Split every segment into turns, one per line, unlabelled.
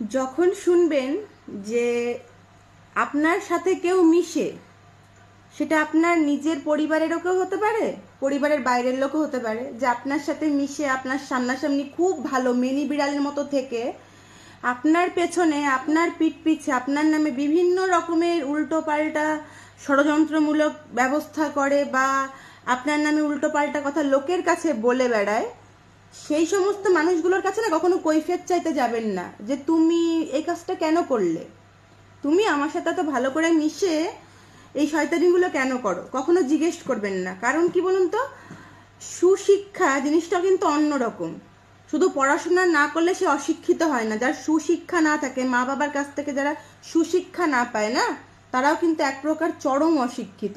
যখন শুনবেন যে আপনার সাথে কেউ মিশে, সেটা আপনার নিজের পরিবারেরও কেউ হতে পারে, পরিবারের বাইরের লোকও হতে পারে, যে আপনার সাথে মিশে আপনার সামনাসামনি খুব ভালো মিনি বিড়ালের মতো থেকে আপনার পেছনে, আপনার পিঠ পিছে আপনার নামে বিভিন্ন রকমের উল্টো পাল্টা ষড়যন্ত্রমূলক ব্যবস্থা করে বা আপনার নামে উল্টো পাল্টা কথা লোকের কাছে বলে বেড়ায়, সেই সমস্ত মানুষগুলোর কাছে না কখনো কৈফিয়ত চাইতে যাবেন না যে তুমি এই কাজটা কেন করলে, তুমি আমার সাথে তো ভালো করে মিশে এই শয়তানিগুলো কেন করো, কখনো জিজ্ঞেস করবেন না। কারণ কি বলুন তো, সুশিক্ষা জিনিসটা কিন্তু অন্যরকম। শুধু পড়াশোনা না করলে সে অশিক্ষিত হয় না। যার সুশিক্ষা না থাকে, মা বাবার কাছ থেকে যারা সুশিক্ষা না পায় না, তারাও কিন্তু এক প্রকার চরম অশিক্ষিত।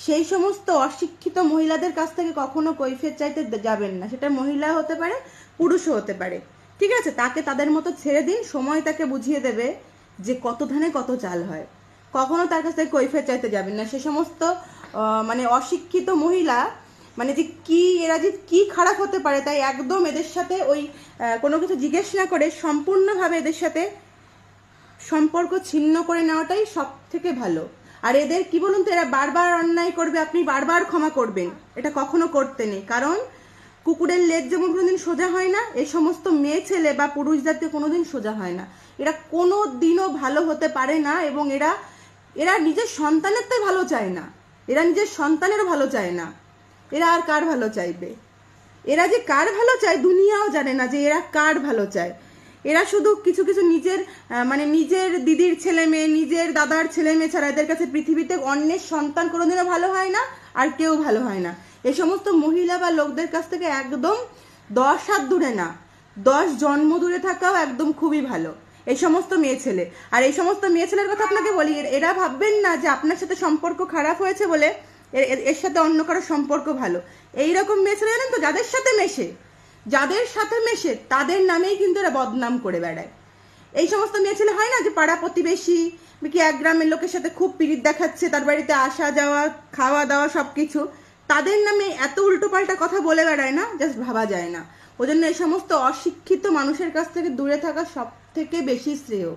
সেই সমস্ত অশিক্ষিত মহিলাদের কাছ থেকে কখনো কৈফিয়ত চাইতে যাবেন না। সেটা মহিলা হতে পারে, পুরুষও হতে পারে। ঠিক আছে, তাকে তাদের মতো ছেড়ে দিন, সময় তাকে বুঝিয়ে দেবে যে কত ধানে কত চাল হয়। কখনো তার কাছ থেকে কৈফিয়ত চাইতে যাবেন না। সে সমস্ত মানে অশিক্ষিত মহিলা, মানে যে কি এরা যে কি খারাপ হতে পারে, তাই একদম এদের সাথে ওই কোনো কিছু জিজ্ঞেস না করে সম্পূর্ণভাবে এদের সাথে সম্পর্ক ছিন্ন করে নেওয়াটাই সব থেকে ভালো। আর এদের কি বলুন তো, এরা বারবার অন্যায় করবে, আপনি বারবার ক্ষমা করবেন, এটা কখনো করতে নেই। কারণ কুকুরের লেজ যেমন কোনোদিন সোজা হয় না, এই সমস্ত মেয়ে ছেলে বা পুরুষ জাতীয় কোনোদিন সোজা হয় না। এরা কোনো দিনও ভালো হতে পারে না, এবং এরা এরা নিজের সন্তানের তো ভালো চায় না, এরা নিজের সন্তানেরও ভালো চায় না। এরা আর কার ভালো চাইবে? এরা যে কার ভালো চায় দুনিয়াও জানে না যে এরা কার ভালো চায়। এরা শুধু কিছু কিছু নিজের মানে নিজের দিদির ছেলে মেয়ে, নিজের দাদার ছেলে মেয়ে ছাড়া এদের কাছে পৃথিবীতে অন্যের সন্তান কোনোদিনও ভালো হয় না, আর কেউ ভালো হয় না। এই সমস্ত মহিলা বা লোকদের কাছ থেকে একদম 10 হাত দূরে না, 10 জন্ম দূরে থাকাও একদম খুবই ভালো এই সমস্ত মেয়ে ছেলে। আর এই সমস্ত মেয়ে ছেলের কথা আপনাকে বলি, এরা ভাববেন না যে আপনার সাথে সম্পর্ক খারাপ হয়েছে বলে এর সাথে অন্য কারো সম্পর্ক ভালো। এইরকম মেয়ে ছেলে জানেন তো, যাদের সাথে মেশে তাদের নামেই কিন্তু এরা বদনাম করে বেড়ায়। এই সমস্ত মেয়ে ছেলে হয় না যে পাড়া প্রতিবেশী কি এক গ্রামের লোকের সাথে খুব পিরিত দেখাচ্ছে, তার বাড়িতে আসা যাওয়া খাওয়া দাওয়া সবকিছু, তাদের নামে এত উল্টো পাল্টা কথা বলে বেড়ায় না, জাস্ট ভাবা যায় না। ওই জন্য এই সমস্ত অশিক্ষিত মানুষের কাছ থেকে দূরে থাকা সব থেকে বেশি শ্রেয়।